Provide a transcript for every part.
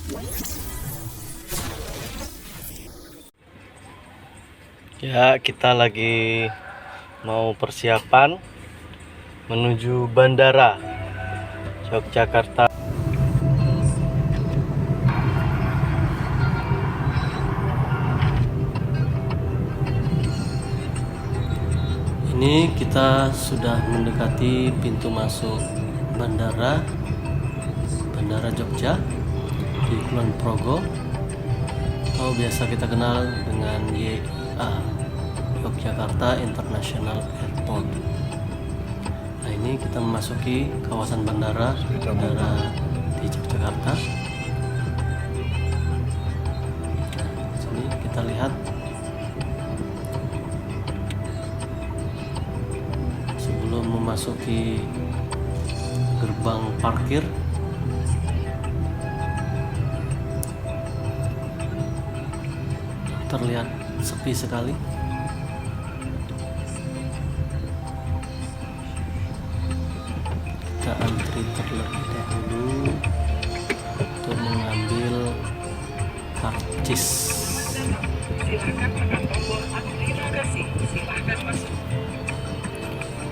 Ya, kita lagi mau persiapan menuju Bandara Yogyakarta. Ini kita sudah mendekati pintu masuk Bandara Jogja di Kulon Progo, atau biasa kita kenal dengan YIA, Yogyakarta International Airport. Nah, ini kita memasuki kawasan bandara di Yogyakarta. Nah, sini kita lihat sebelum memasuki gerbang parkir. Terlihat sepi sekali. Kita antri terlebih dahulu untuk mengambil karcis.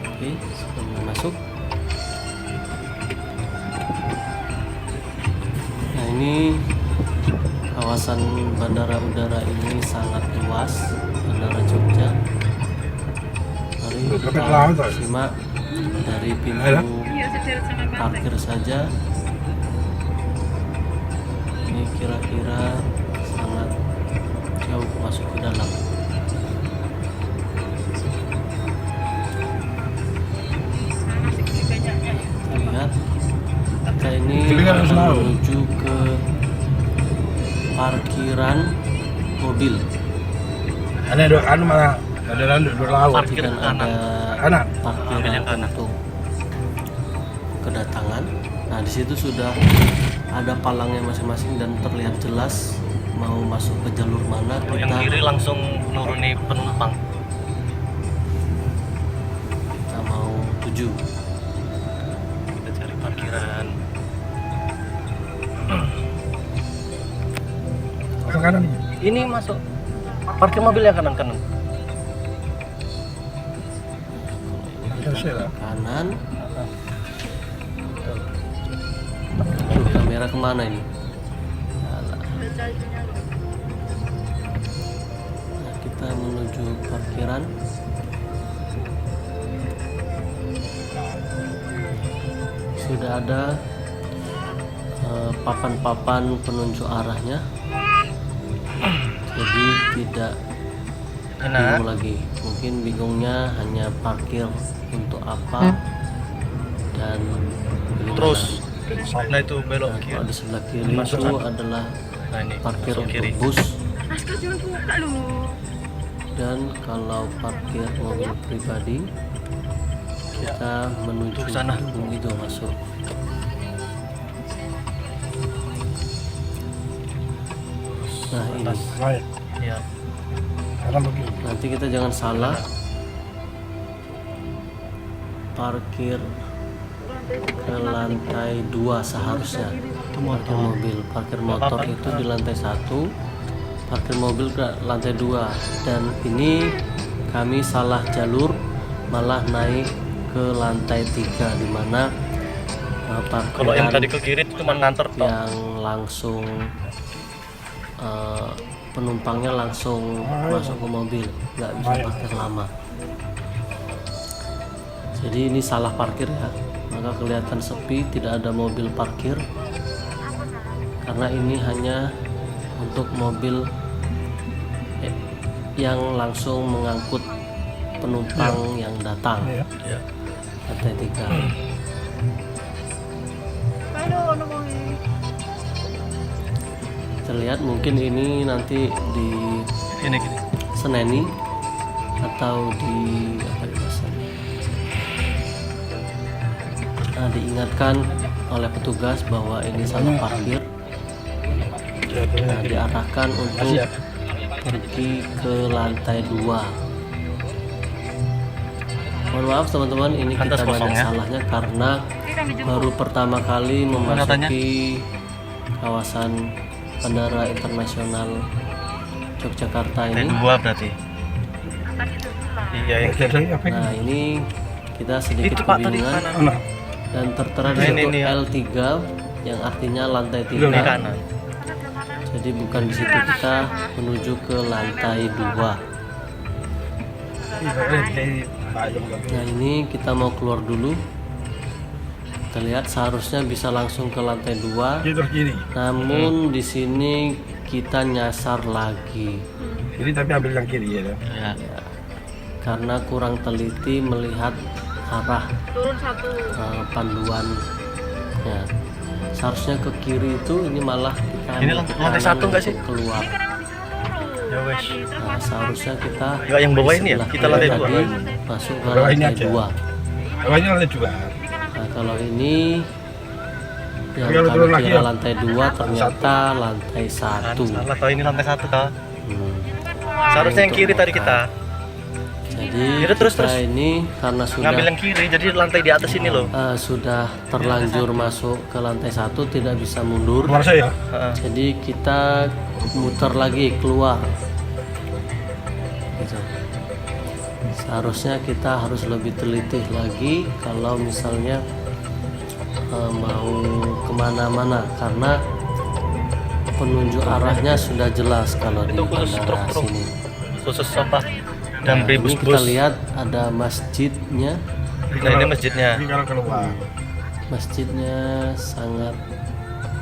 Oke, sebelum masuk. Nah, ini kawasan bandara udara ini sangat luas, Bandara Jogja. Mari kita simak dari pintu parkir saja. Ini kira-kira sangat jauh masuk ke dalam. Lihat, kita ini menuju ke parkiran mobil. Ada mana? Parkir ada parkiran untuk kedatangan. Nah, di situ sudah ada palangnya masing-masing dan terlihat jelas mau masuk ke jalur mana. Yang kiri langsung nuruni penumpang. Kita mau tuju. Kita cari parkiran. Kanan. Ini masuk parkir mobil yang kanan. Kanan. Kamera kemana ini? Nah, kita menuju parkiran. Sudah ada papan-papan penunjuk arahnya. Jadi tidak bingung lagi. Mungkin bingungnya hanya parkir untuk apa dan terus. Nah, itu belok kiri. Di sebelah kiri itu adalah parkir untuk bus. Dan kalau parkir mobil pribadi, kita menuju ke sana itu masuk. Nah, ini. Ya. Nanti kita jangan salah. Parkir ke lantai 2 seharusnya. Parkir mobil, parkir motor itu di lantai 1, parkir mobil ke lantai 2. Dan ini kami salah jalur, malah naik ke lantai 3, di mana parkiran kalau yang tadi ke kiri itu cuma nganter yang langsung penumpangnya langsung masuk ke mobil, nggak bisa parkir lama. Jadi ini salah parkir ya, maka kelihatan sepi, tidak ada mobil parkir karena ini hanya untuk mobil yang langsung mengangkut penumpang yang datang. Lantai 3. Terlihat mungkin ini nanti di Seneni atau di apa di pasar. Nah, diingatkan oleh petugas bahwa ini salah parkir. Nah, diarahkan untuk pergi ke lantai 2. Mohon maaf teman-teman, ini kita banyak salahnya karena baru pertama kali memasuki kawasan Bandara Internasional Yogyakarta ini. T2 berarti. Iya, yang Jadi apa ini? Nah, ini kita sedikit itu Pak tadi kebingungan kanan. Mana? dan tertera di Nah, situ ini ya. L3 yang artinya lantai Ini 3. kanan. Jadi bukan di situ, kita menuju ke lantai 2. Nah, ini kita mau keluar dulu. Kita lihat seharusnya bisa langsung ke lantai 2. Ini terus kiri. Namun di sini kita nyasar lagi Jadi tapi ambil yang kiri ya. kan? Ya. karena kurang teliti melihat arah panduan. Ya. Seharusnya ke kiri itu, ini malah kita Ini ambil ke lantai kanan 1 nggak sih? untuk keluar. Ya wes. Nah, seharusnya kita Enggak yang bawah ini ya? sebelah Kita kiri lantai tadi 2. masuk ke Bawah ini lantai aja. 2. Awalnya lantai 2. Nah, kalau ini yang Kalau kami turun lagi kira ya? lantai 2 ternyata lantai 1. Salah tahu ini lantai 1 kah? Hmm. Seharusnya yang Untuk kiri tadi motor. kita. Jadi Yaudah, terus, kita terus. ini karena sudah Ngambil yang kiri, jadi lantai di atas ini loh. sudah terlanjur masuk ke lantai 1, tidak bisa mundur. Keluar saya. Heeh. Jadi kita muter lagi keluar. Gitu. Seharusnya kita harus lebih teliti lagi kalau misalnya mau kemana-mana, karena penunjuk arahnya sudah jelas kalau di Itu khusus bandara truk-truk. sini. Khusus apa? Nah, Dan ini bus kita bus. lihat ada masjidnya. Nah, ini masjidnya. Ini kalau keluar. Masjidnya sangat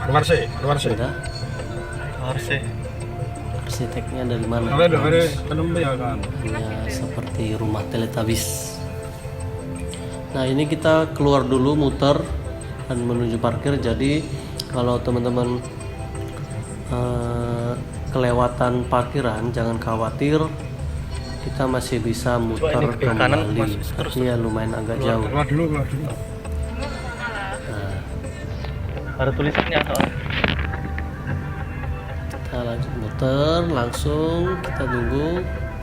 Keluar saya. Keluar saya. indah. Harus sih. Arsiteknya dari mana? Ada penumpang ya kan. Hanya seperti rumah teletabis. Nah, ini kita keluar dulu, muter dan menuju parkir. Jadi kalau teman-teman kelewatan parkiran, jangan khawatir, kita masih bisa muter ini ke kanan, kembali. masih terus. Tapi ya lumayan agak jauh. Keluar dulu, keluar dulu. Nah, Ada tulisannya soalnya. kita lanjut muter, langsung kita tunggu.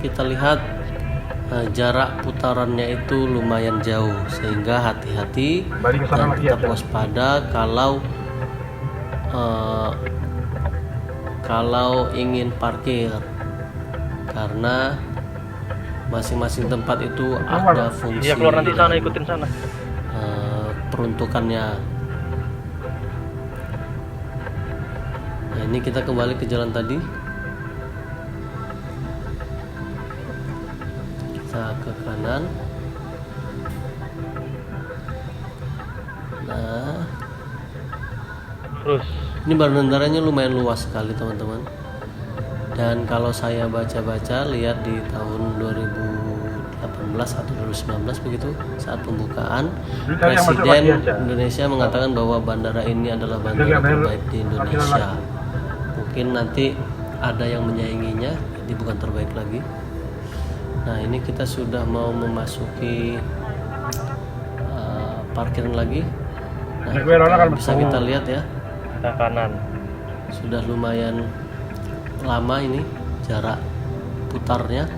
Kita lihat jarak putarannya itu lumayan jauh, sehingga hati-hati Balik ke sana dan lagi tetap ya. waspada kalau ingin parkir, karena masing-masing tempat itu ada fungsi Iya, keluar nanti sana, dan, ikutin sana. peruntukannya. Nah, ini kita kembali ke jalan tadi. Kita ke kanan. Nah, Terus. ini bandaranya lumayan luas sekali, teman-teman. Dan kalau saya baca-baca, lihat di tahun 2018 atau 2019 begitu, saat pembukaan, Kita yang masuk Presiden lagi aja. Indonesia mengatakan bahwa bandara ini adalah bandara terbaik di Indonesia. Mungkin nanti ada yang menyainginya, jadi bukan terbaik lagi. Nah, ini kita sudah mau memasuki parkiran lagi. Nah, bisa kita lihat ya, Kita kanan. sudah lumayan lama ini jarak putarnya.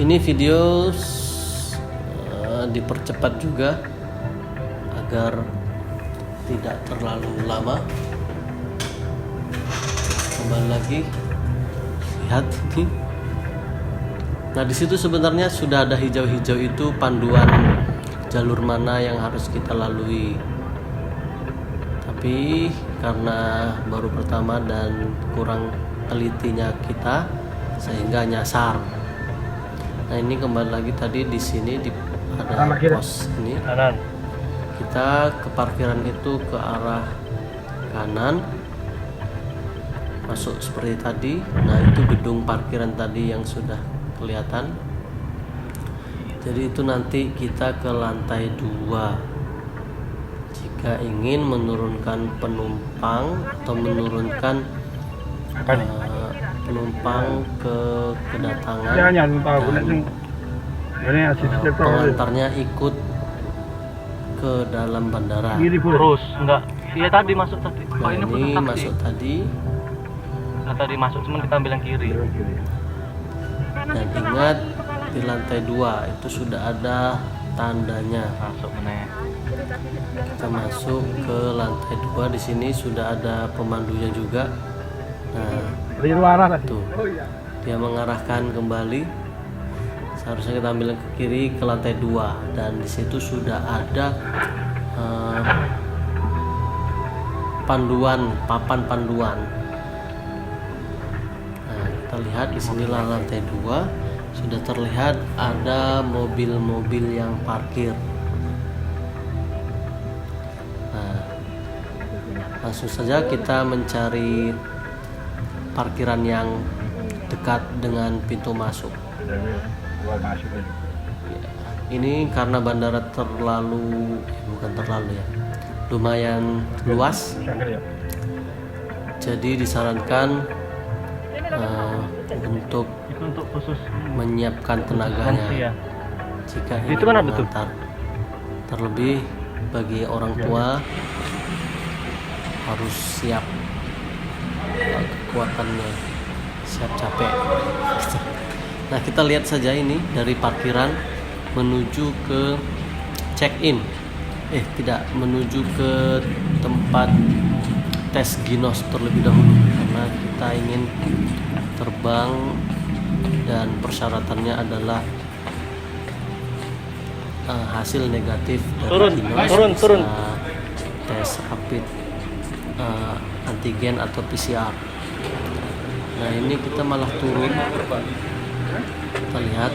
Ini video dipercepat juga agar tidak terlalu lama. Kembali lagi, lihat ini. Nah, di situ sebenarnya sudah ada hijau-hijau itu panduan jalur mana yang harus kita lalui. Tapi karena baru pertama dan kurang telitinya kita, sehingga nyasar. Nah, ini kembali lagi tadi di sini ada pos ini. Kanan. Kita ke parkiran itu ke arah kanan, masuk seperti tadi. Nah, itu gedung parkiran tadi yang sudah kelihatan. Jadi itu nanti kita ke lantai 2 jika ingin menurunkan penumpang atau menurunkan penumpang ke kedatangan dan pengantarnya ikut ke dalam bandara. Terus enggak. Iya tadi masuk tadi. Nah, ini masuk tadi. Nah, tadi masuk, cuman kita ambil yang kiri. Dan ingat, di lantai 2 itu sudah ada tandanya. Masuk meneh. Kita masuk ke lantai 2. Di sini sudah ada pemandunya juga. Nah, Dari luar tadi. tuh dia mengarahkan kembali. Seharusnya kita ambil ke kiri ke lantai 2, dan di situ sudah ada papan panduan. Nah, kita lihat di sinilah lantai 2, sudah terlihat ada mobil-mobil yang parkir. Nah, langsung saja kita mencari parkiran yang dekat dengan pintu masuk. Luar masuk aja. Ini karena bandara bukan terlalu ya, lumayan luas, Sangkar ya. jadi disarankan untuk Itu untuk khusus menyiapkan antri tenaganya ya. jika Itu ingin kan ada tuh. mengantar. Terlebih bagi orang tua harus siap kekuatannya, siap capek. Nah, kita lihat saja ini dari parkiran menuju ke check-in. Tidak, menuju ke tempat tes ginos terlebih dahulu karena kita ingin terbang dan persyaratannya adalah hasil negatif dari ginos turun. bisa tes rapid antigen atau PCR. Nah, ini kita malah turun. Kita lihat,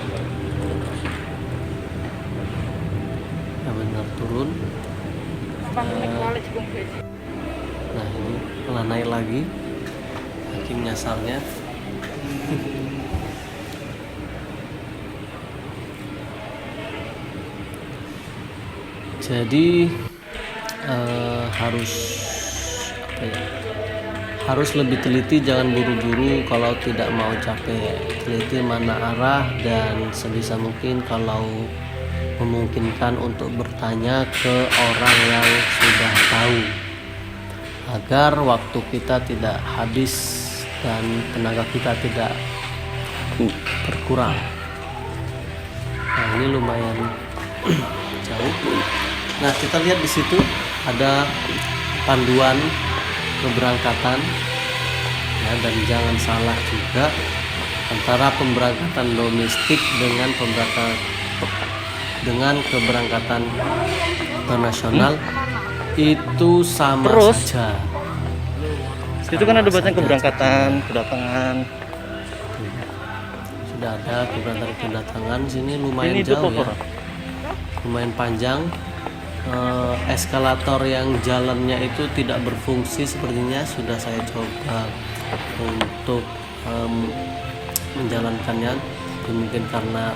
ya benar turun. Nah, ini malah naik lagi, saking nyasarnya. Jadi harus lebih teliti, jangan buru-buru kalau tidak mau capek. Teliti mana arah, dan sebisa mungkin kalau memungkinkan untuk bertanya ke orang yang sudah tahu, agar waktu kita tidak habis dan tenaga kita tidak berkurang. Nah, ini lumayan jauh. Nah, kita lihat di situ ada panduan keberangkatan ya, dan jangan salah juga antara pemberangkatan domestik dengan keberangkatan internasional itu sama Terus? saja. Itu kan ada bacaan Sama keberangkatan, kedatangan. Sudah ada kedatangan. Sini lumayan Ini jauh tuh ya, lumayan panjang. Eskalator yang jalannya itu tidak berfungsi sepertinya. Sudah saya coba untuk menjalankannya, mungkin karena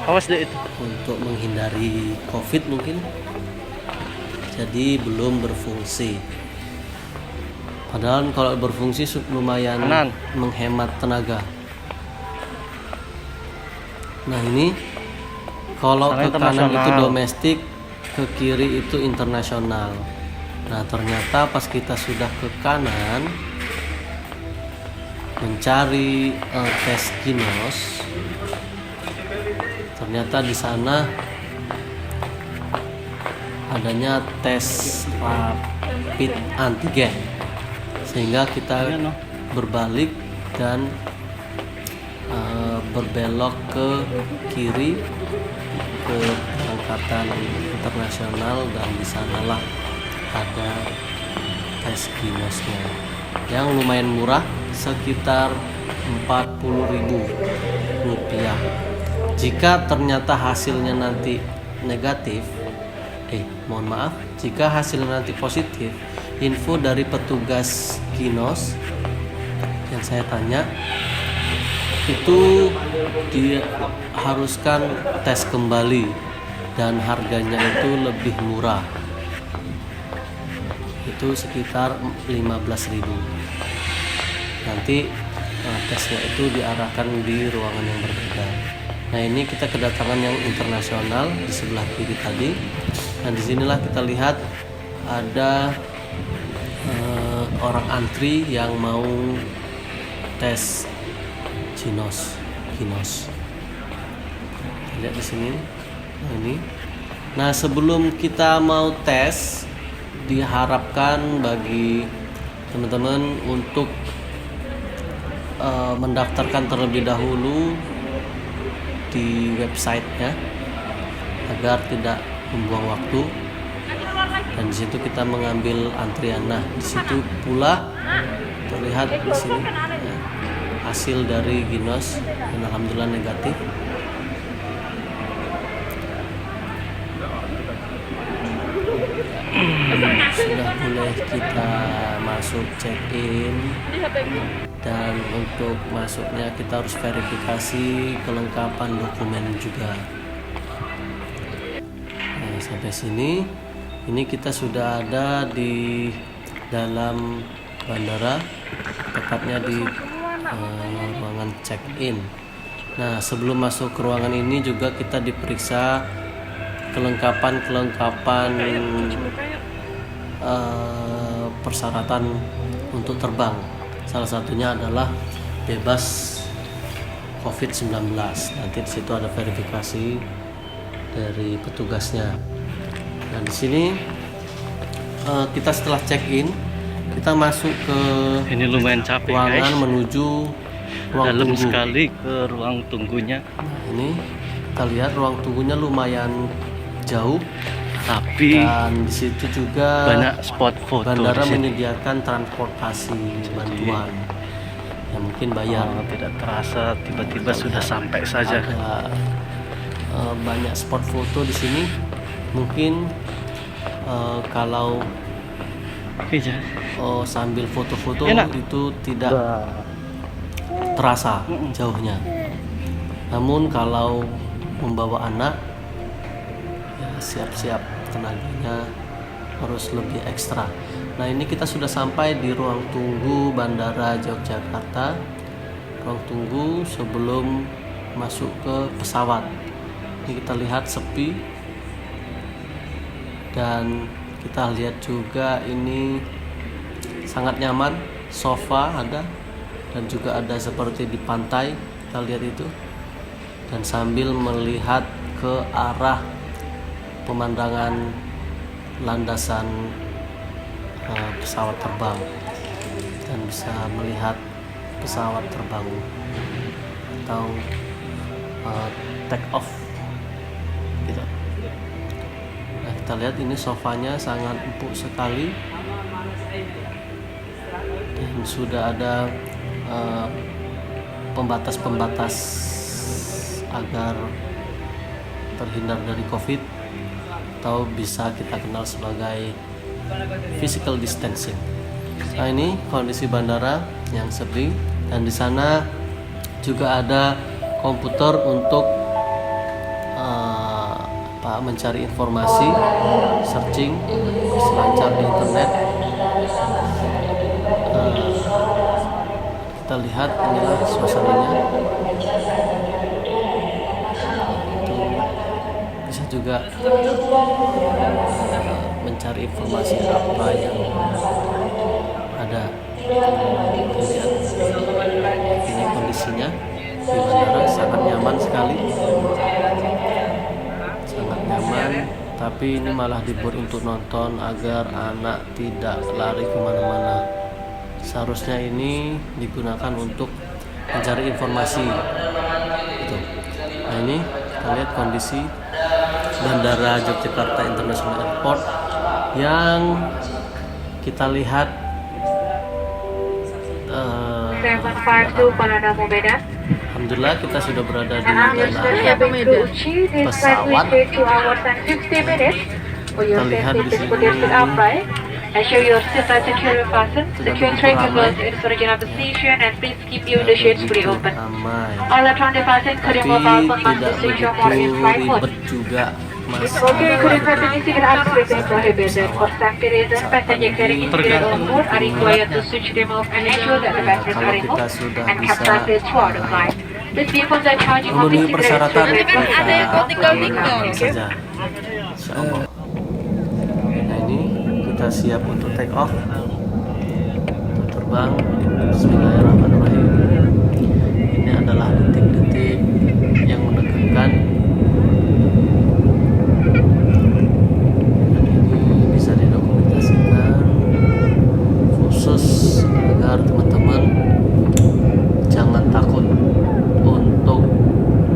Awas deh itu. untuk menghindari COVID mungkin, jadi belum berfungsi. Padahal kalau berfungsi lumayan Kanan. menghemat tenaga. Nah, ini kalau Sana ke kanan itu internasional. domestik, ke kiri itu internasional. Nah, ternyata pas kita sudah ke kanan mencari tes ginos, ternyata di sana adanya tes rapid antigen, sehingga kita Iya, no. berbalik dan berbelok ke kiri ke angkatan internasional, dan di sanalah ada tes ginosnya yang lumayan murah, sekitar Rp40.000. Jika ternyata hasilnya nanti negatif, mohon maaf, jika hasilnya nanti positif, info dari petugas ginos yang saya tanya itu diharuskan tes kembali dan harganya itu lebih murah, itu sekitar 15.000. Nanti tesnya itu diarahkan di ruangan yang berbeda. Nah, ini kita kedatangan yang internasional di sebelah kiri tadi. Nah, disinilah kita lihat ada orang antri yang mau tes ginos. Lihat di sini. Nah, ini Nah, sebelum kita mau tes, diharapkan bagi teman-teman untuk mendaftarkan terlebih dahulu di websitenya agar tidak membuang waktu. Dan di situ kita mengambil antrian. Nah, di situ pula terlihat di sini ya, hasil dari Ginos dan alhamdulillah negatif. Sudah boleh kita masuk check-in, dan untuk masuknya kita harus verifikasi kelengkapan dokumen juga. Nah, sampai sini ini kita sudah ada di dalam bandara, tepatnya di ruangan check-in. Nah, sebelum masuk ke ruangan ini juga kita diperiksa kelengkapan persyaratan untuk terbang. Salah satunya adalah bebas COVID-19. Nanti di situ ada verifikasi dari petugasnya. Nah, di sini kita setelah check-in, kita masuk ke Ini lumayan capek ruangan guys. menuju ruang Dalam tunggu. sekali ke ruang tunggunya. Nah, ini kita lihat ruang tunggunya lumayan jauh, Tapi dan di situ juga banyak spot foto bandara di sini. menyediakan transportasi bantuan yang mungkin bayar. Tidak terasa tiba-tiba sudah sampai saja. Ada banyak spot foto di sini. Mungkin kalau Iya. sambil foto-foto Enak. itu tidak terasa jauhnya. Namun kalau membawa anak, ya siap-siap tenaganya harus lebih ekstra. Nah, ini kita sudah sampai di ruang tunggu Bandara Yogyakarta. Ruang tunggu sebelum masuk ke pesawat. Ini kita lihat sepi, dan kita lihat juga ini sangat nyaman. Sofa ada, dan juga ada seperti di pantai, kita lihat itu. Dan sambil melihat ke arah pemandangan landasan pesawat terbang, dan bisa melihat pesawat terbang atau take off gitu. Nah, kita lihat ini sofanya sangat empuk sekali, dan sudah ada pembatas-pembatas agar terhindar dari COVID, atau bisa kita kenal sebagai physical distancing. Nah, ini kondisi bandara yang sepi, dan di sana juga ada komputer untuk mencari informasi, searching, selancar di internet. Kita lihat inilah suasananya. Itu bisa juga mencari informasi apa yang ada. Lihat ini kondisinya di bandara, sangat nyaman sekali, sangat nyaman. Tapi ini malah dibuat untuk nonton agar anak tidak lari kemana-mana. Seharusnya ini digunakan untuk mencari informasi gitu. Nah, ini kita lihat kondisi Bandara Yogyakarta International Airport yang kita lihat alhamdulillah kita sudah berada di dalam pesawat. Kita lihat di sini ensure your seats are securely fastened, secure tray cables in the origin of the station, and please keep your window shades fully open. ramai, All electronic devices could tapi remove mobile phone tidak must be switched off or in begitu flight mode. ribet juga. It's okay, you could continue to get absolutely prohibited. For safety reasons, passengers carrying interior on board are required to switch, remove, and ensure that the batteries are Kalau removed kita sudah and bisa kept like this throughout the flight. Please be informed that charging of memenuhi the persyaratan, cigarettes kita will be gunakan saja. Insya Allah. Nah, ini kita siap untuk take off, untuk terbang. Bismillahirrahmanirrahim. Ini adalah detik-detik yang menegangkan. agar teman-teman jangan takut untuk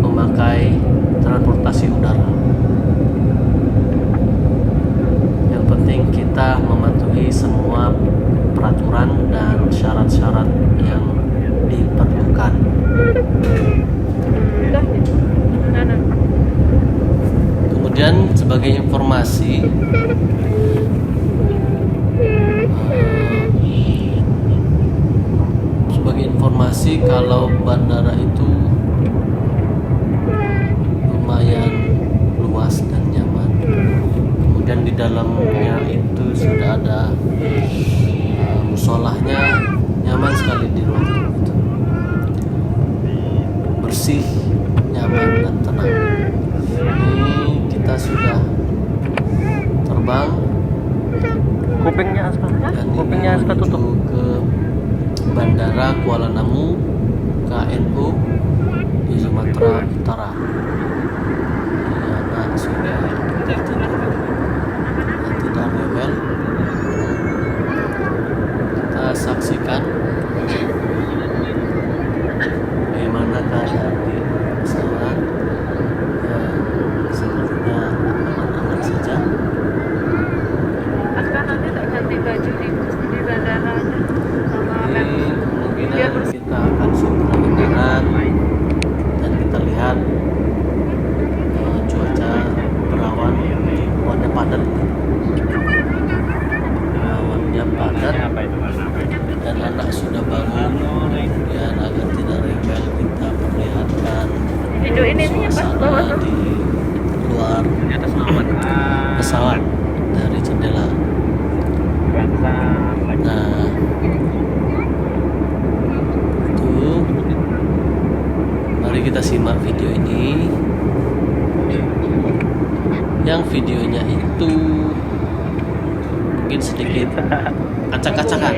memakai transportasi udara. Yang penting kita mematuhi semua peraturan dan syarat-syarat yang diperlukan. Kemudian sebagai informasi, kalau bandara itu lumayan luas dan nyaman. Kemudian di dalamnya itu sudah ada musolahnya, nyaman sekali di ruang itu, bersih, nyaman dan tenang. Ini kita sudah terbang, Kupingnya Aska, dan kupingnya Aska menuju tutup. ke Bandara Kuala Namu KNU di Sumatera Utara. Ini anak sudah tertidur dan tidak rewel. Kita saksikan bagaimana keadaan di pesawat yang sepertinya aman-aman saja. Aska nanti tak ganti baju di bandara aja sama Ini kemungkinan kita akan segera mendarat dan kita lihat cuaca berawan, awannya padat, awannya padat, dan anak sudah bangun. Kemudian agar tidak rewel, kita perlihatkan suasana di luar pesawat dari jendela. Nah, itu mari kita simak video ini. Yang videonya itu mungkin sedikit acak-acakan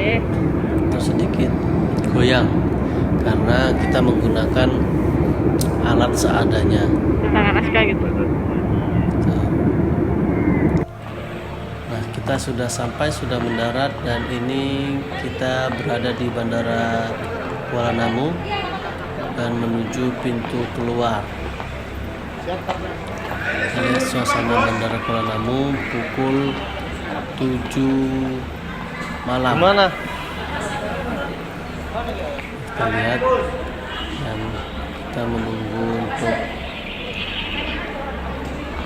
atau sedikit goyang karena kita menggunakan alat seadanya. tangan Aska gitu. Nah, kita sudah sampai, sudah mendarat, dan ini kita berada di Bandara Kuala Namu dan menuju pintu keluar. Ini suasana Bandara Kuala Namu pukul 7 malam. Gimana? Kita lihat dan kita menunggu untuk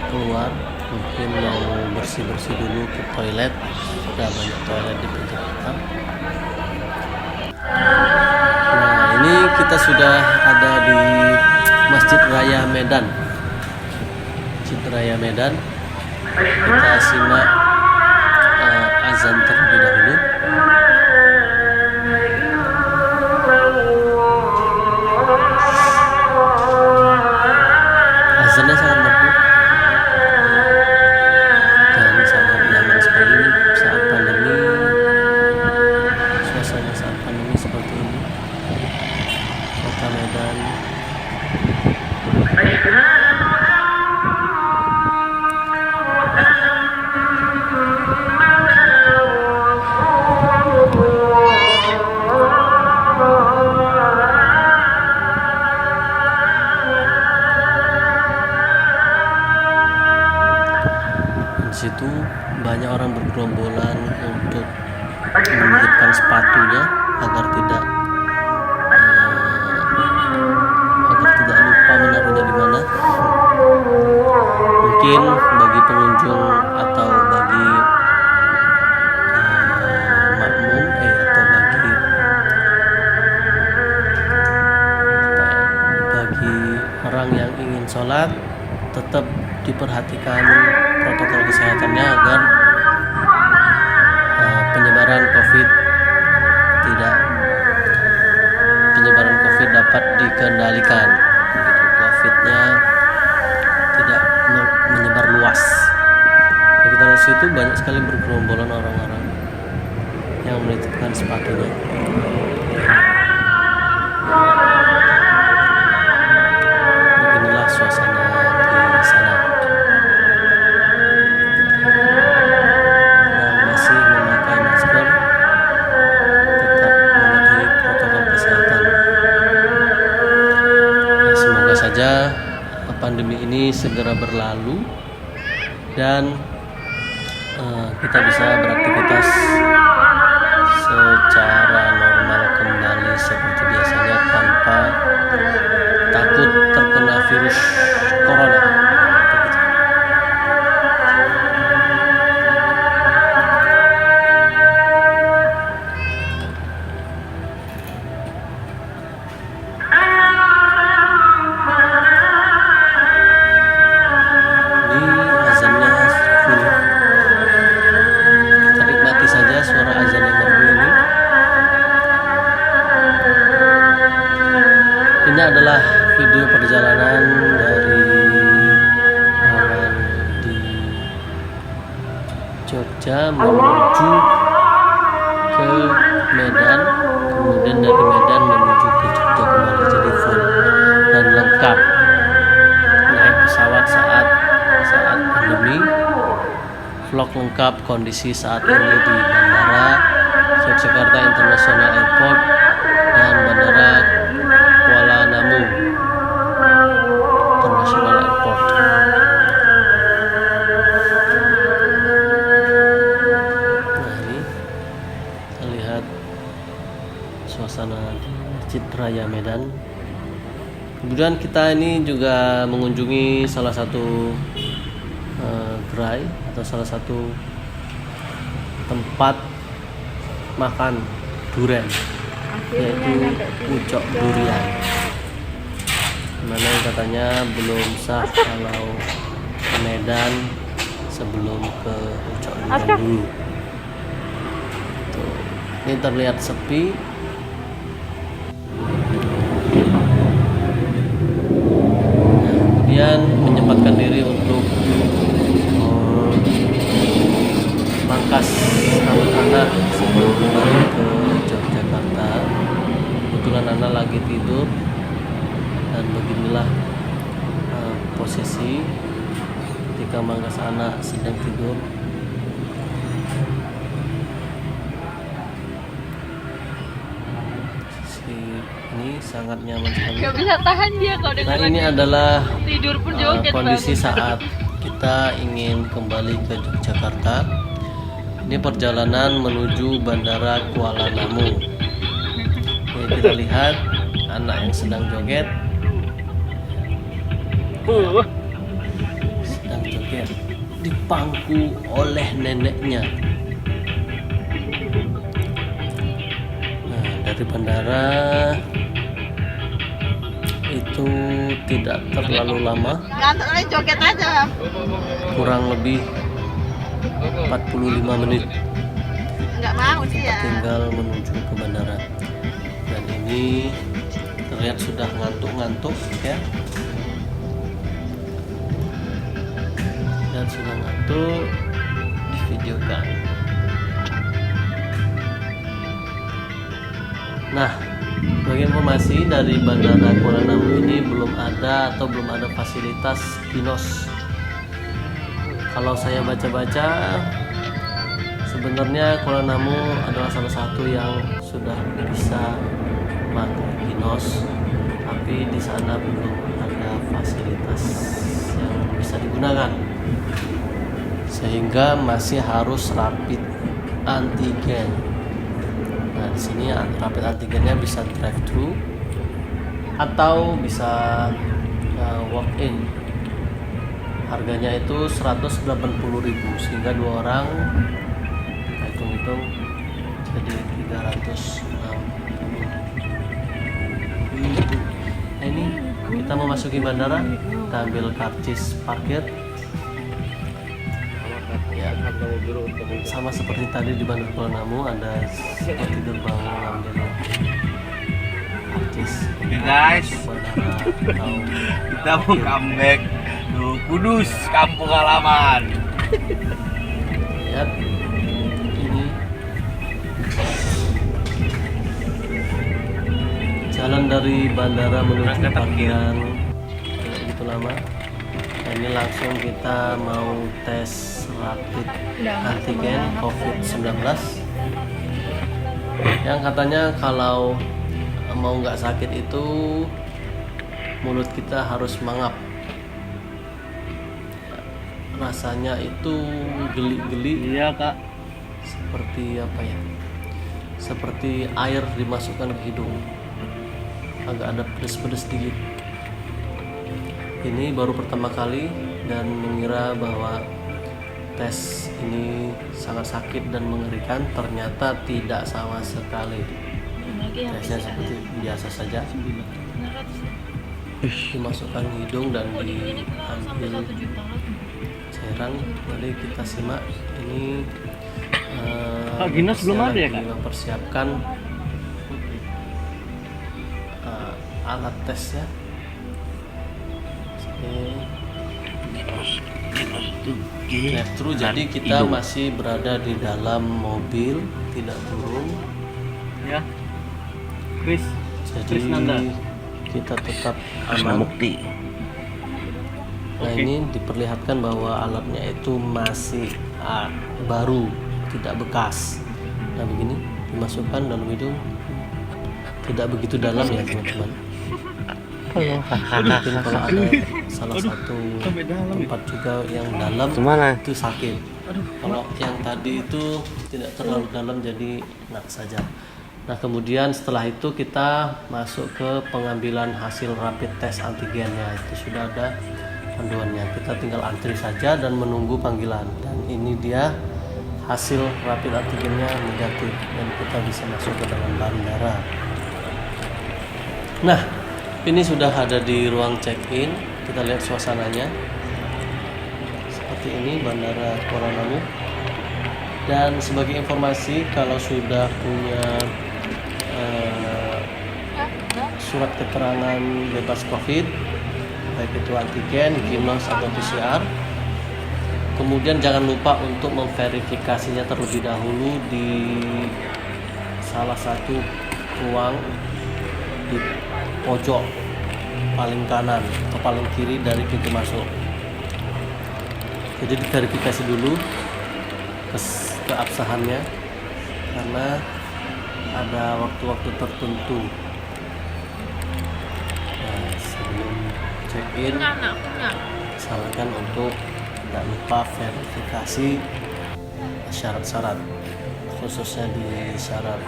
keluar. Mungkin mau bersih-bersih dulu ke toilet. Sudah banyak toilet di pintu belakang. Nah, ini kita sudah ada di Masjid Raya Medan. Masjid Raya Medan. Kita simak azan terlebih dahulu. Azannya sangat merdu dan sangat nyaman sekali nih saat pandemi. Suasana saat pandemi seperti ini, kota Medan. Di situ banyak orang bergerombolan untuk menitipkan sepatunya agar tidak lupa menaruhnya di mana. Mungkin bagi pengunjung atau bagi makmum atau bagi orang yang ingin sholat, tetap diperhatikan protokol kesehatannya agar penyebaran COVID dapat dikendalikan. COVID-nya tidak menyebar luas. Nah, kita lihat situ banyak sekali bergerombolan orang-orang yang menitipkan sepatunya. Beginilah suasana di sana. Yang masih memakai masker tetap mematuhi segera berlalu dan kita bisa beraktivitas secara normal kembali seperti biasanya tanpa takut terkena virus corona. Ini adalah video perjalanan dari awan di Jogja menuju ke Medan, kemudian dari Medan menuju ke Jogja kembali, jadi full dan lengkap. Naik pesawat saat pandemi, vlog lengkap kondisi saat ini di Bandara Yogyakarta International Airport dan Bandara Kuala Namu International Airport. Nah, ini kita lihat suasana di Masjid Raya Medan. Kemudian kita ini juga mengunjungi salah satu gerai atau salah satu tempat makan durian, yaitu Pucok Durian, mana yang katanya belum sah kalau ke Medan sebelum ke Pucok Durian dulu. Tuh, ini terlihat sepi. Kemudian menyempatkan diri untuk pangkas anak-anak sebelum kembali ke Yogyakarta. Kebetulan anak lagi tidur dan beginilah posisi ketika mangkas anak sedang tidur. Ini sangat nyaman sekali. Gak bisa tahan dia kalau Nah, ini adalah tidur pun joget kondisi banget. saat kita ingin kembali ke Yogyakarta. Ini perjalanan menuju Bandara Kuala Namu. Ini kita lihat anak yang sedang joget. Sedang joget dipangku oleh neneknya. Nah, dari bandara itu tidak terlalu lama, Ngantuk aja joget aja. kurang lebih 45 menit Nggak mau sih ya. tinggal menuju ke bandara. Dan ini terlihat sudah ngantuk-ngantuk ya, dan sudah ngantuk di videokan. Nah, bagi informasi dari Bandara Kuala Namu ini belum ada fasilitas kinos. Kalau saya baca-baca, sebenarnya Kuala Namu adalah salah satu yang sudah bisa pakai kinos, tapi di sana belum ada fasilitas yang bisa digunakan, sehingga masih harus rapid antigen. Nah, di sini rapid antigennya bisa drive thru atau bisa walk in. Harganya itu 180.000, sehingga 2 orang hitung-hitung jadi 360.000. Nah, ini kita memasuki bandara, kita ambil karcis parkir ya, sama seperti tadi di Bandara Kuala Namu, ada seperti gerbang mengambil karcis. Oke guys, Bandara atau kita mau comeback ke Kudus, kampung halaman. lihat ini jalan dari bandara menuju parkiran tidak begitu lama. Nah, ini langsung kita mau tes rapid antigen COVID-19 yang katanya kalau mau nggak sakit itu mulut kita harus mangap. rasanya itu geli-geli, Iya kak. seperti apa ya, seperti air dimasukkan ke hidung, agak ada pedes-pedes sedikit. Ini baru pertama kali dan mengira bahwa tes ini sangat sakit dan mengerikan. Ternyata tidak sama sekali. Tesnya seperti biasa saja, dimasukkan ke hidung dan diambil cairan. Jadi kita simak ini. Kak Ginas belum ada ya, Kak? Mempersiapkan alat tesnya. Drive-thru, jadi kita masih berada di dalam mobil, tidak turun. Ya. Chris Jadi Nanda. kita tetap aman. Nah, ini diperlihatkan bahwa alatnya itu masih baru, tidak bekas. Nah, begini dimasukkan dalam hidung, tidak begitu dalam ya teman-teman. Mungkin kalau ada salah satu tempat juga yang dalam itu sakit. Kalau yang tadi itu tidak terlalu dalam, jadi enak saja. Nah, kemudian setelah itu kita masuk ke pengambilan hasil rapid test antigennya. Itu sudah ada panduannya. Kita tinggal antri saja dan menunggu panggilan. Dan ini dia hasil rapid antigennya negatif dan kita bisa masuk ke dalam bandara. Nah, ini sudah ada di ruang check-in. Kita lihat suasananya. Seperti ini Bandara Kuala Namu. Dan sebagai informasi, kalau sudah punya surat keterangan bebas COVID, baik itu antigen, Ginos atau PCR, kemudian jangan lupa untuk memverifikasinya terlebih dahulu di salah satu ruang di pojok paling kanan atau paling kiri dari pintu masuk. Jadi diverifikasi dulu keabsahannya, karena ada waktu-waktu tertentu. Nah, sebelum check-in, sarankan untuk tidak lupa verifikasi syarat-syarat, khususnya di syarat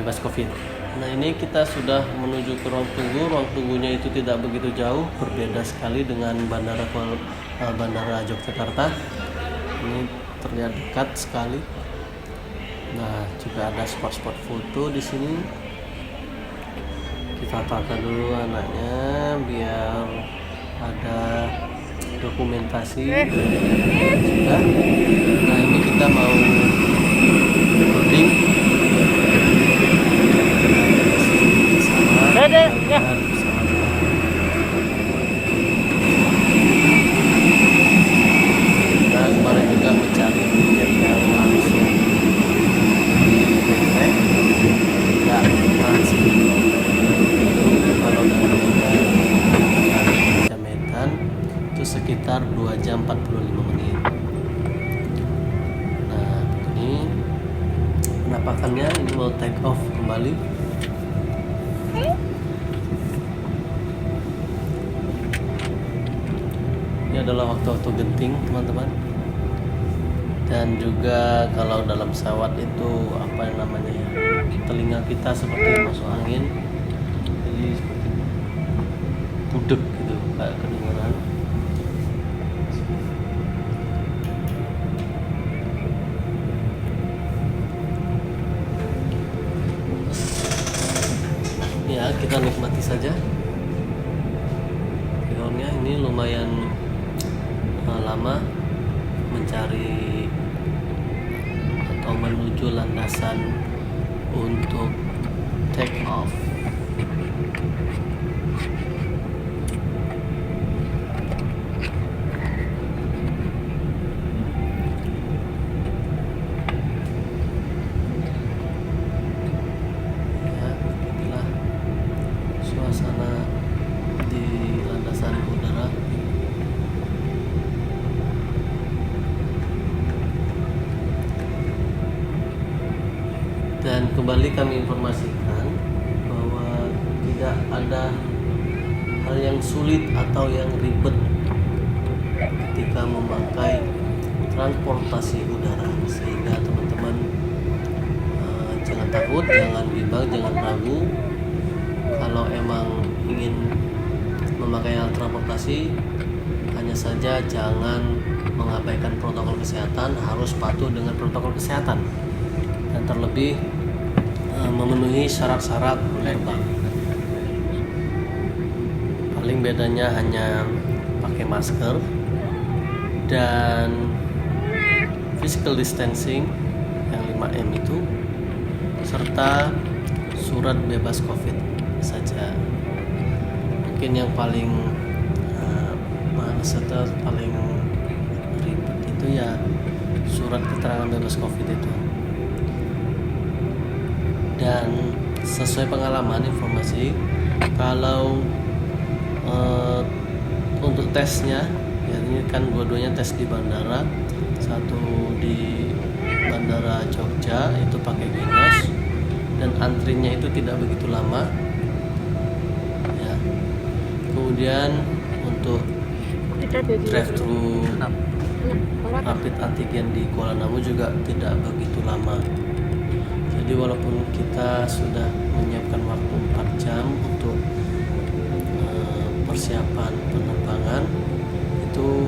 bebas COVID. Nah, ini kita sudah menuju ke ruang tunggu. Ruang tunggunya itu tidak begitu jauh, berbeda sekali dengan Bandara Yogyakarta. Ini terlihat dekat sekali. Nah, juga ada spot-spot foto di sini. Kita tata dulu anaknya biar ada dokumentasi. Sudah. Nah, ini kita mau boarding. Kita kemarin juga mencari tiket yang langsung tidak transit. Kalau dari Medan itu sekitar 2 jam 45 menit. Nah, ini penampakannya. Ini mau take off kembali. Ini adalah waktu-waktu genting, teman-teman. Dan juga kalau dalam pesawat itu apa yang namanya ya, telinga kita seperti masuk angin, jadi seperti budek gitu, kayak kedengaran. Ya, kita nikmati saja. Filmnya ini lumayan lama mencari atau menuju landasan untuk take off. Ya, inilah suasana di landasan udara. Dan kembali kami informasikan bahwa tidak ada hal yang sulit atau yang ribet jika memakai transportasi udara, sehingga teman-teman jangan takut, jangan bimbang, jangan ragu. Kalau emang ingin memakai alat transportasi, hanya saja jangan mengabaikan protokol kesehatan, harus patuh dengan protokol kesehatan, dan terlebih memenuhi syarat-syarat penerbang. Paling bedanya hanya pakai masker dan physical distancing yang 5M itu, serta surat bebas COVID saja. Mungkin yang paling serta paling ribet itu ya surat keterangan bebas COVID itu. Dan sesuai pengalaman informasi, kalau untuk tesnya, ya ini kan dua-duanya tes di bandara, satu di Bandara Jogja itu pakai Ginos, dan antrinya itu tidak begitu lama ya. Kemudian untuk drive-thru rapid antigen di Kuala Namu juga tidak begitu lama. Jadi walaupun kita sudah menyiapkan waktu 4 jam untuk persiapan penerbangan itu,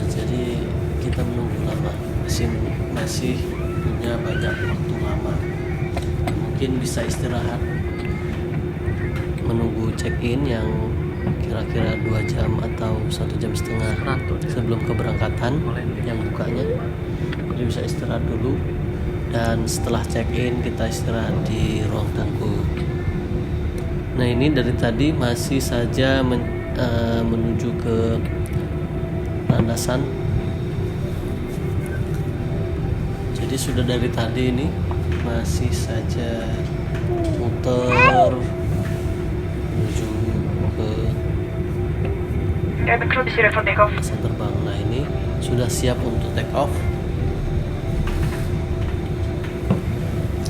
jadi kita menunggu lama, masih punya banyak waktu lama. Mungkin bisa istirahat menunggu check-in yang kira-kira 2 jam atau 1,5 jam sebelum keberangkatan yang bukanya. Jadi bisa istirahat dulu, dan setelah check-in kita istirahat di ruang tunggu. Nah, ini dari tadi masih saja menuju ke landasan. Jadi sudah dari tadi ini masih saja muter menuju ke landasan terbang. Nah, ini sudah siap untuk take off.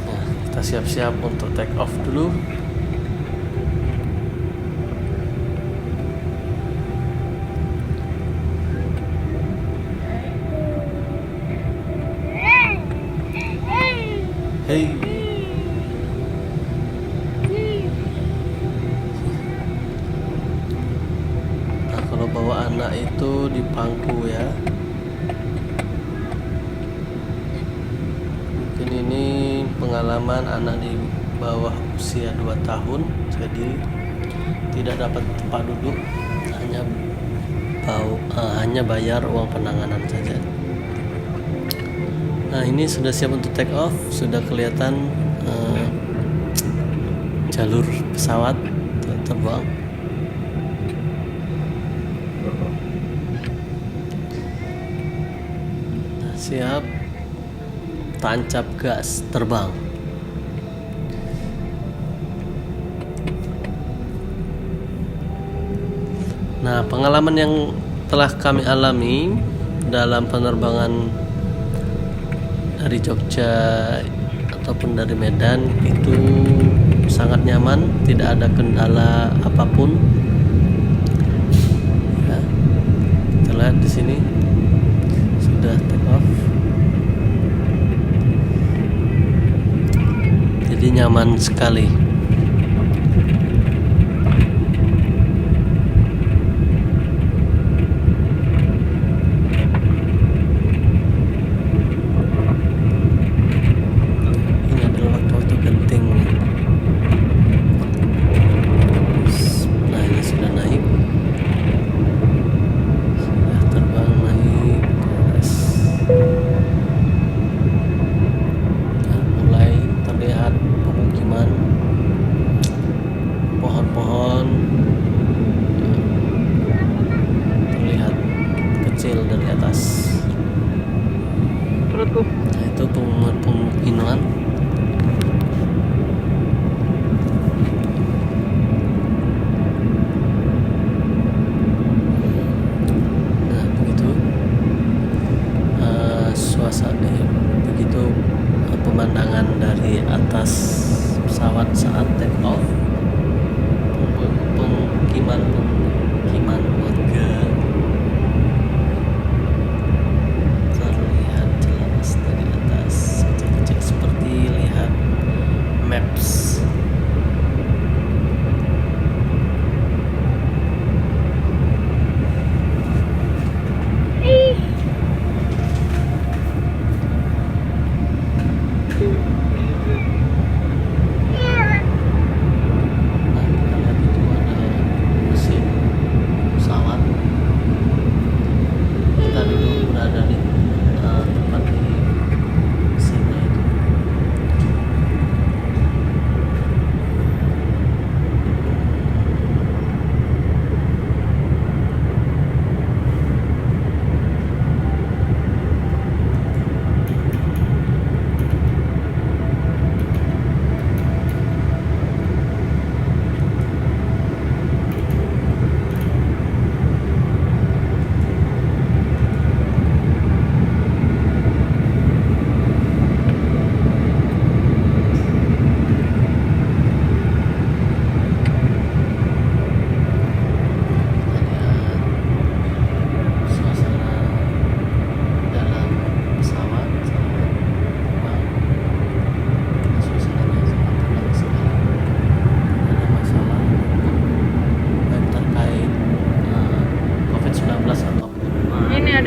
Nah, kita siap-siap untuk take off dulu. Hey. Nah, kalau bawa anak itu di pangku ya. Mungkin ini pengalaman anak di bawah usia 2 tahun, jadi tidak dapat tempat duduk, hanya bayar uang penanganan saja. Nah, ini sudah siap untuk take off, sudah kelihatan jalur pesawat terbang. Nah, siap, tancap gas, terbang. Nah, pengalaman yang telah kami alami dalam penerbangan dari Jogja ataupun dari Medan itu sangat nyaman, tidak ada kendala apapun. Ya, kita lihat di sini sudah take off. Jadi nyaman sekali. Nah, itu pemukiman. Nah, begitu suasana, begitu pemandangan dari atas pesawat saat take off. Pemukiman warga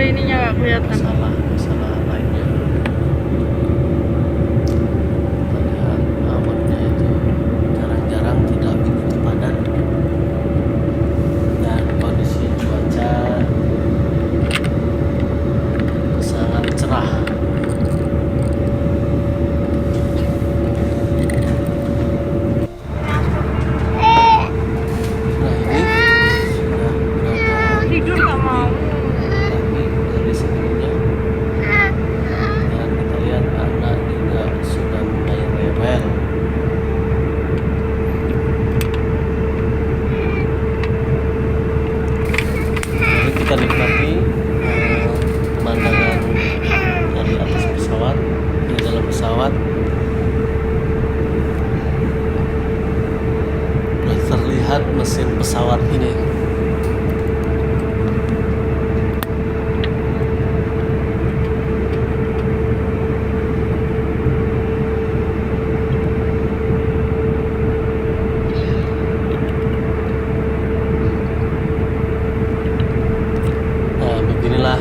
ininya nggak kelihatan. Masalah lainnya. Kita lihat awannya itu jarang-jarang tidak begitu padat, dan kondisi cuaca sangat cerah. Nah, ini sudah berada Tidur nggak mau. lagi dari sebelumnya, dan kita lihat anak juga sudah mulai rewel. Jadi kita nikmati pemandangan dari atas pesawat, di dalam pesawat. Terlihat mesin pesawat ini. Nah, beginilah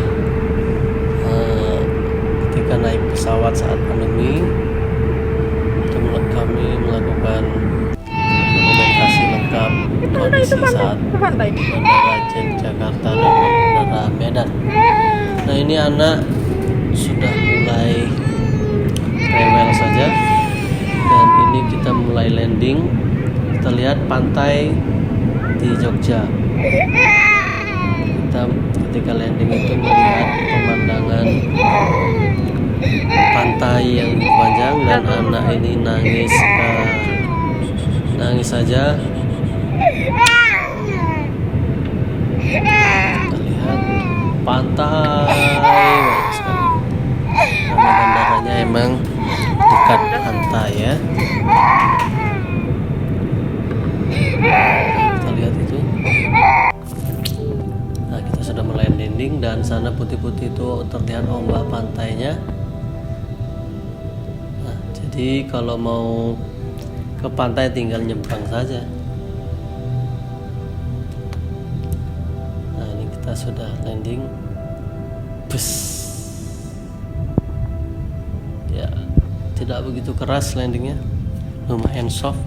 ketika naik pesawat saat pandemi, itu kami melakukan dokumentasi lengkap kondisi saat Bandara Jakarta dan Bandara Medan. Nah, ini anak sudah mulai rewel saja, dan ini kita mulai landing. Kita lihat pantai di Jogja. Kita ketika landing itu melihat pemandangan pantai yang panjang, dan anak ini nangis saja. Kita lihat pantai banyak sekali, karena bandaranya emang dekat pantai ya. Kita lihat itu. Nah, kita sudah mulai landing, dan sana putih-putih itu terlihat ombak pantainya. Nah, jadi kalau mau ke pantai tinggal nyebrang saja. Nah, ini kita sudah landing. Bus. Ya, tidak begitu keras landingnya, lumayan soft.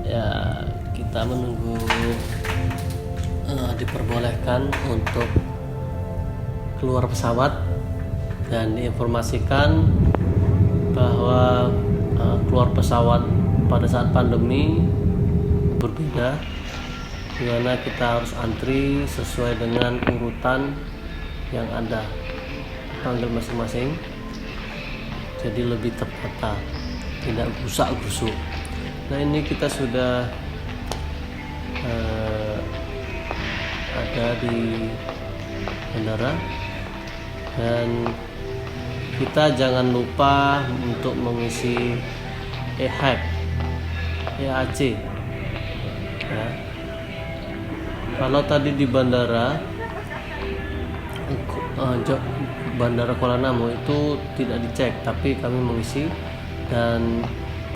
Ya, kita menunggu diperbolehkan untuk keluar pesawat, dan diinformasikan bahwa keluar pesawat pada saat pandemi berbeda, di mana kita harus antri sesuai dengan urutan yang ada tanggal masing-masing, jadi lebih tertata, tidak gusak-gusuk. Nah, ini kita sudah ada di bandara, dan kita jangan lupa untuk mengisi EAC ya. Kalau tadi di bandara Kuala Namu itu tidak dicek, tapi kami mengisi, dan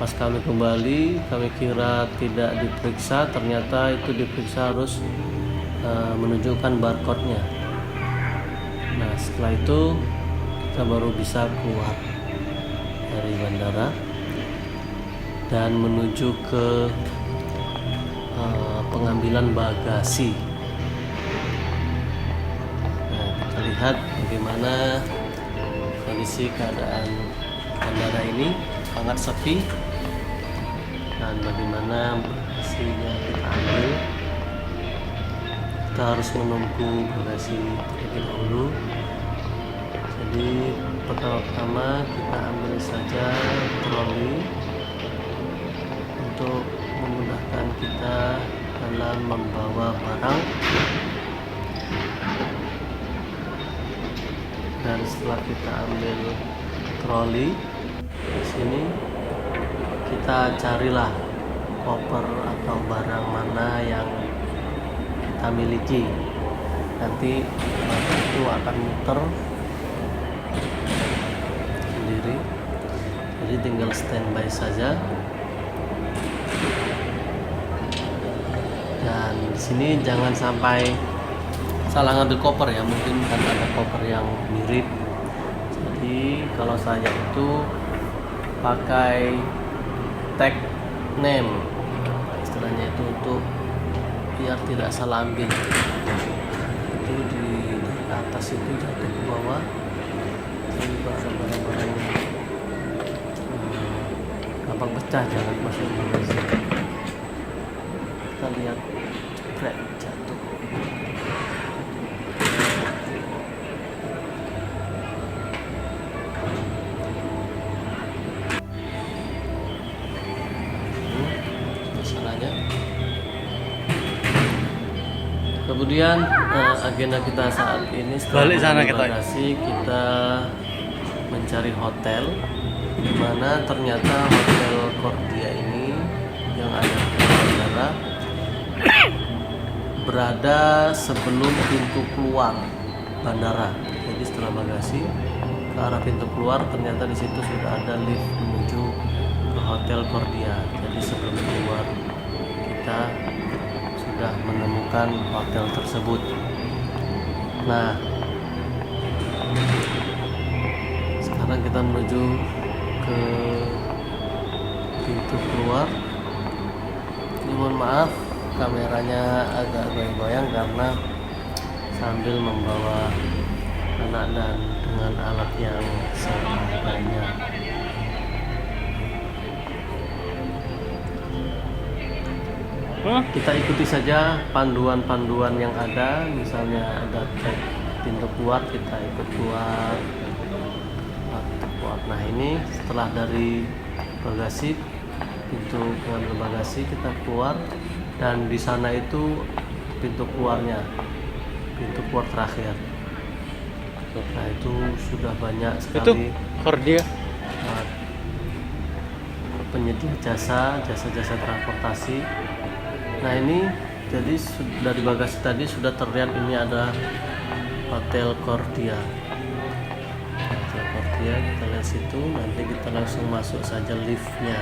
pas kami kembali kami kira tidak diperiksa, ternyata itu diperiksa, harus menunjukkan barcode-nya. Nah, setelah itu kita baru bisa keluar dari bandara dan menuju ke pengambilan bagasi. Nah, kita lihat bagaimana kondisi keadaan bandara ini, sangat sepi, dan bagaimana bagasinya kita ambil. Kita harus menunggu bagasi terlebih dahulu. Jadi pertama-tama kita ambil saja troli untuk memudahkan kita dalam membawa barang. Dan setelah kita ambil troli di sini, kita carilah koper atau barang mana yang kita miliki. Nanti barang itu akan muter sendiri, jadi tinggal standby saja. Dan di sini jangan sampai salah ngambil koper ya, mungkin kan ada koper yang mirip. Jadi kalau saya itu pakai tag name, istilahnya itu untuk biar tidak salah ambil. Itu dari atas itu jatuh ke bawah, jadi barang-barang gampang pecah, jangan masuk ke bagasi. Kita lihat jepret jatuh. Masalahnya. Kemudian agenda kita saat ini setelah Balik sana mengambil kita. bagasi, kita mencari hotel, di mana ternyata hotel Kordia ini yang ada di bandara berada sebelum pintu keluar bandara. Jadi setelah bagasi ke arah pintu keluar, ternyata di situ sudah ada lift menuju ke hotel Kordia. Jadi sebelum keluar kita sudah menemukan hotel tersebut. Nah, sekarang kita menuju ke pintu keluar. Ini mohon maaf kameranya agak goyang-goyang karena sambil membawa anak dan dengan alat yang seadanya. Kita ikuti saja panduan-panduan yang ada. Misalnya ada cek pintu keluar, kita ikut keluar. Nah, ini setelah dari bagasi, pintu pengambil bagasi, kita keluar, dan di sana itu pintu keluarnya, pintu keluar terakhir. Nah, itu sudah banyak sekali Kordia. penyedia jasa transportasi. Nah, ini jadi dari bagasi tadi sudah terlihat ini ada Hotel Kordia. Hotel Kordia, kita lihat situ, nanti kita langsung masuk saja liftnya.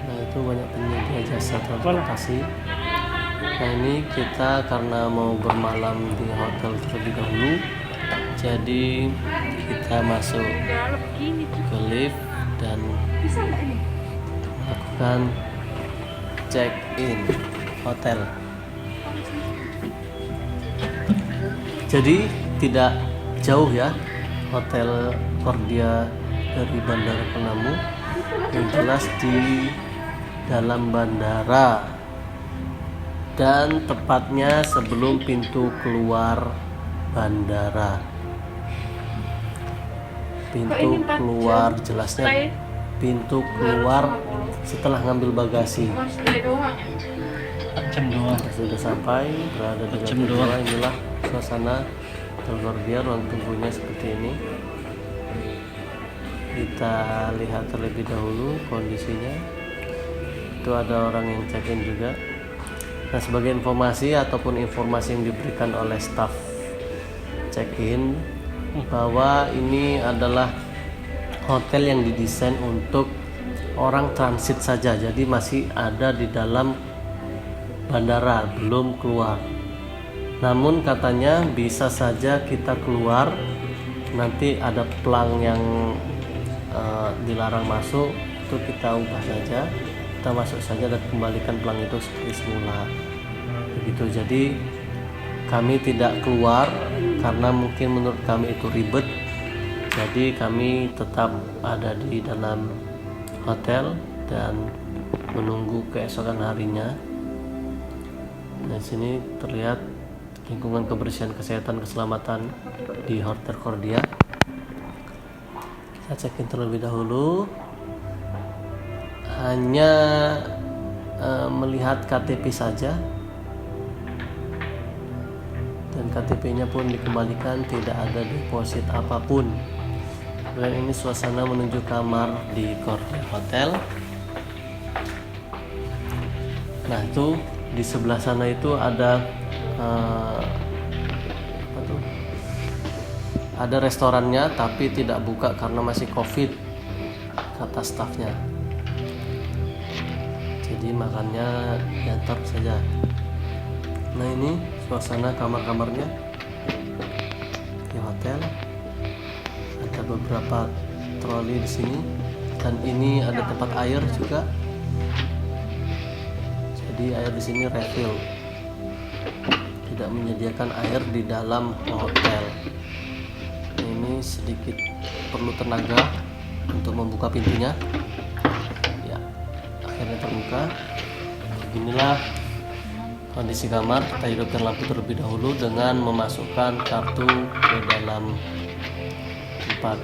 Nah, itu banyak penyedia jasa transportasi. Nah, ini kita karena mau bermalam di hotel terlebih dahulu, jadi kita masuk ke lift dan melakukan check in hotel. Jadi tidak jauh ya Hotel Kordia dari Bandara Penamu, yang jelas di dalam bandara dan tepatnya sebelum pintu keluar bandara. Pintu keluar, jelasnya pintu keluar setelah ngambil bagasi. Jam 2. Sudah sampai, berada di Jam lantai 2. 2. Inilah suasana Hotel Kordia, ruang tunggunya seperti ini. Kita lihat terlebih dahulu kondisinya. Itu ada orang yang check-in juga. Nah, sebagai informasi ataupun informasi yang diberikan oleh staf check-in, bahwa ini adalah hotel yang didesain untuk orang transit saja, jadi masih ada di dalam bandara, belum keluar. Namun katanya bisa saja kita keluar, nanti ada pelang yang dilarang masuk, itu kita ubah saja, kita masuk saja dan kembalikan pelang itu seperti semula. Begitu. Jadi kami tidak keluar karena mungkin menurut kami itu ribet. Jadi kami tetap ada di dalam hotel dan menunggu keesokan harinya. Nah, sini terlihat lingkungan kebersihan, kesehatan, keselamatan di Hotel Kordia. Kita check-in terlebih dahulu. Hanya melihat KTP saja. Dan KTP-nya pun dikembalikan, tidak ada deposit apapun. Dan ini suasana menuju kamar di Kordia Hotel. Nah, itu di sebelah sana itu ada ada restorannya, tapi tidak buka karena masih COVID. kata stafnya. Jadi makannya diantar saja. Nah, ini suasana kamar-kamarnya di hotel. Ada beberapa troli di sini, dan ini ada tempat air juga. Jadi air di sini refill, tidak menyediakan air di dalam hotel. Ini sedikit perlu tenaga untuk membuka pintunya. Ya, akhirnya terbuka. Beginilah kondisi kamar. Kita hidupkan lampu terlebih dahulu dengan memasukkan kartu ke dalam tempat.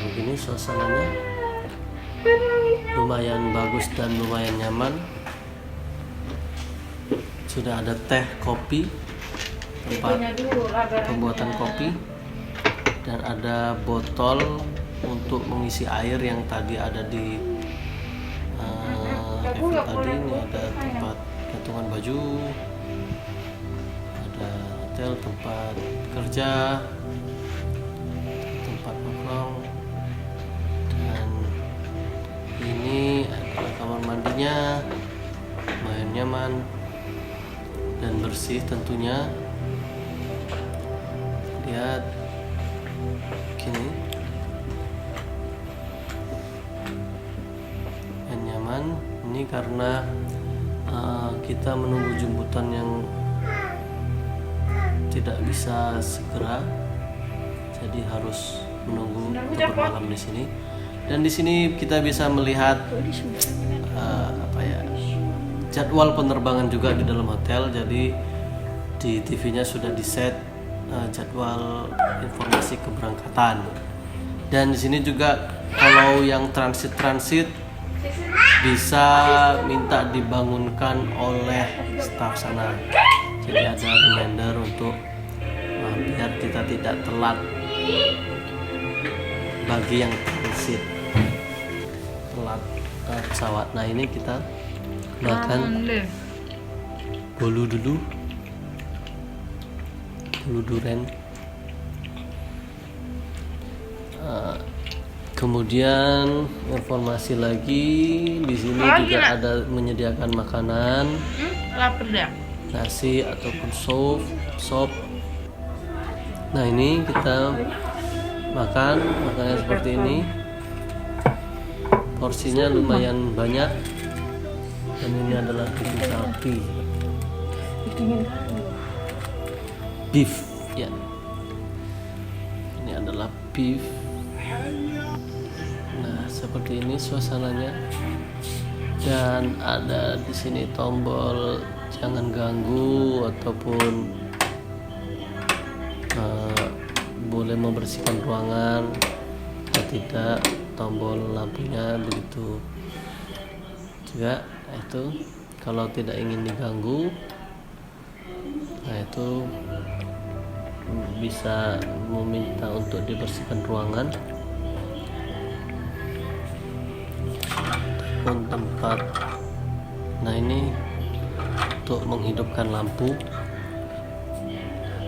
Begini suasananya, lumayan bagus dan lumayan nyaman. Sudah ada teh, kopi, tempat pembuatan kopi, dan ada botol untuk mengisi air yang tadi ada di refill tadi. Ini ada tempat gantungan baju, ada hotel, tempat kerja, tempat nongkrong, dan ini adalah kamar mandinya, lumayan nyaman dan bersih tentunya. Lihat gini, dan nyaman. Ini karena kita menunggu jemputan yang tidak bisa segera, jadi harus menunggu untuk bermalam di sini. Dan di sini kita bisa melihat jadwal penerbangan juga di dalam hotel. Jadi di TV-nya sudah di-set jadwal informasi keberangkatan. Dan di sini juga kalau yang transit bisa minta dibangunkan oleh staf sana. Jadi ada reminder untuk biar kita tidak telat bagi yang transit telat pesawat. Nah, ini kita makan bolu dulu, bolu duren. Kemudian informasi lagi, di sini juga ada menyediakan makanan, Lapar dah. nasi ataupun sop. Nah, ini kita makannya seperti ini. Porsinya lumayan banyak. Dan ini adalah daging sapi, beef ya. Ini adalah beef. Nah, seperti ini suasananya. Dan ada di sini tombol jangan ganggu ataupun boleh membersihkan ruangan atau tidak, tombol lampunya begitu juga. Itu kalau tidak ingin diganggu, nah itu bisa meminta untuk dibersihkan ruangan ataupun tempat. Nah, ini untuk menghidupkan lampu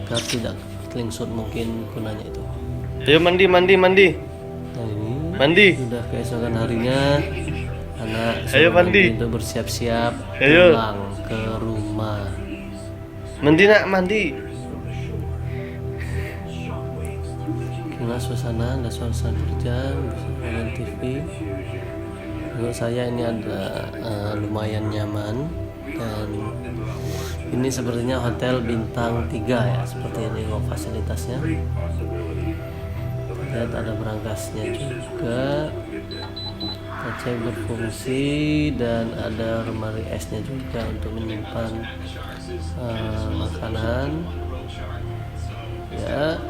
agar tidak klingsut, mungkin gunanya itu. Ayo mandi. Nah, ini Mandi. sudah keesokan harinya. Anak Ayo mandi. untuk bersiap-siap Ayo. pulang ke rumah. Mandi nak, mandi. Inilah suasana, ada suasana kerja, bisa nonton TV. Menurut saya ini ada lumayan nyaman, dan ini sepertinya hotel bintang 3 ya, seperti ini kok fasilitasnya. Lihat ada berangkasnya juga, kaca berfungsi, dan ada lemari esnya juga untuk menyimpan makanan ya.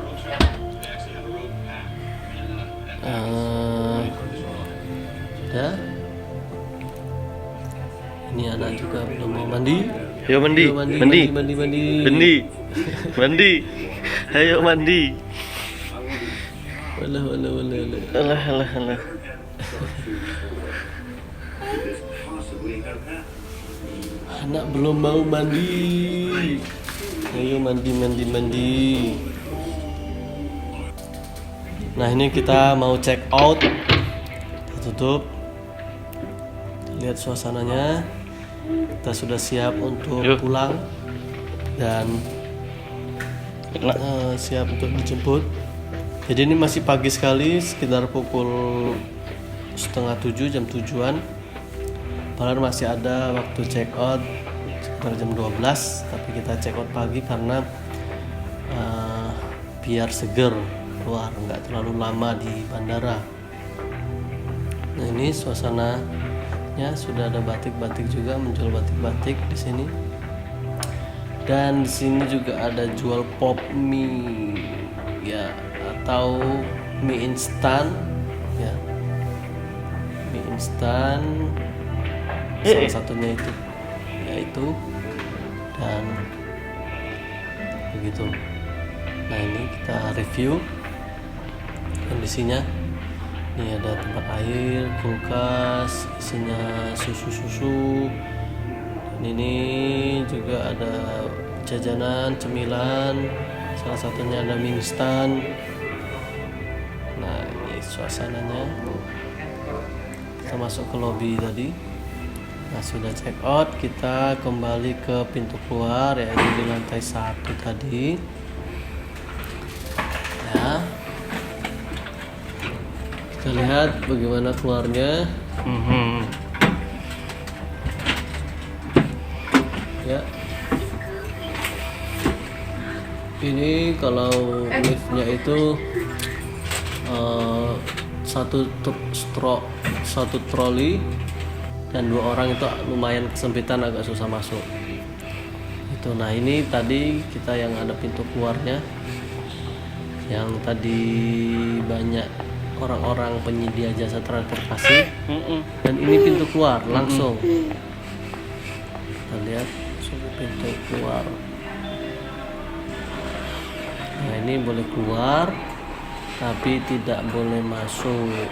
Sudah. Ini anak juga belum mau mandi. Ayo mandi. Ayo Mandi. Ayo mandi. Alah. Anak belum mau mandi. Ayo mandi. Nah ini kita mau check out. Kita tutup. Lihat suasananya. Kita sudah siap untuk pulang dan siap untuk dijemput. Jadi ini masih pagi sekali, sekitar pukul 6:30, jam 7-an. Padahal masih ada waktu check out sekitar jam 12, tapi kita check out pagi karena biar seger keluar, nggak terlalu lama di bandara. Nah ini suasananya sudah ada batik-batik juga, menjual batik-batik di sini. Dan di sini juga ada jual pop mie ya, atau mie instan ya, mie instan salah satunya itu yaitu, dan begitu. Nah ini kita review kondisinya. Ini ada tempat air, kulkas, isinya susu-susu. Ini juga ada jajanan, cemilan, salah satunya ada mie instan. Nah ini suasananya. Kita masuk ke lobby tadi. Nah sudah check out, kita kembali ke pintu keluar, yaitu di lantai 1 tadi ya. Kita lihat bagaimana keluarnya. Ya, ini kalau liftnya itu satu troli dan 2 orang, itu lumayan kesempitan, agak susah masuk itu. Nah ini tadi kita yang ada pintu keluarnya, yang tadi banyak orang-orang penyedia jasa transportasi, dan ini pintu keluar langsung. Kita lihat pintu keluar. Nah ini boleh keluar tapi tidak boleh masuk.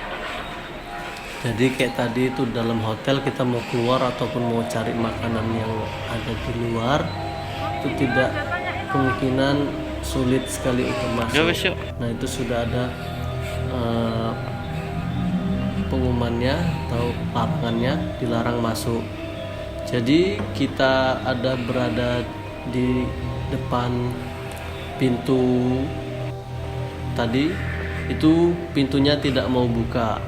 Jadi kayak tadi itu dalam hotel, kita mau keluar ataupun mau cari makanan yang ada di luar, itu tidak, kemungkinan sulit sekali untuk masuk. Nah itu sudah ada pengumumannya atau larangannya, dilarang masuk. Jadi kita berada di depan pintu tadi, itu pintunya tidak mau buka.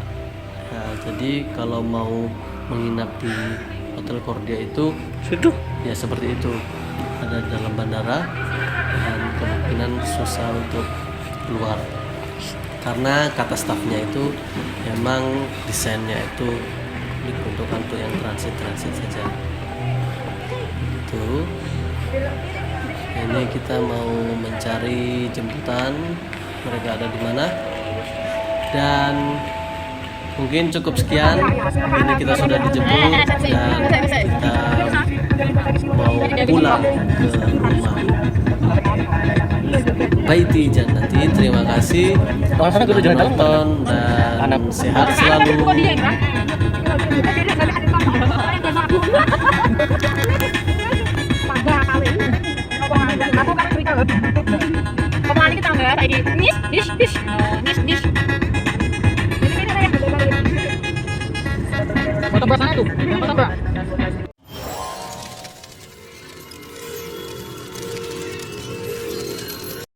Nah, jadi kalau mau menginap di Hotel Kordia itu ya seperti itu, ada dalam bandara, dan kemungkinan susah untuk keluar karena kata stafnya itu memang desainnya itu diperuntukkan untuk yang transit saja. Itu ini kita mau mencari jemputan, mereka ada di mana, dan mungkin cukup sekian. Ini kita sudah dijemput dan kita mau pulang ke rumah. Baiti Jannati, terima kasih sudah menonton dan sehat selalu.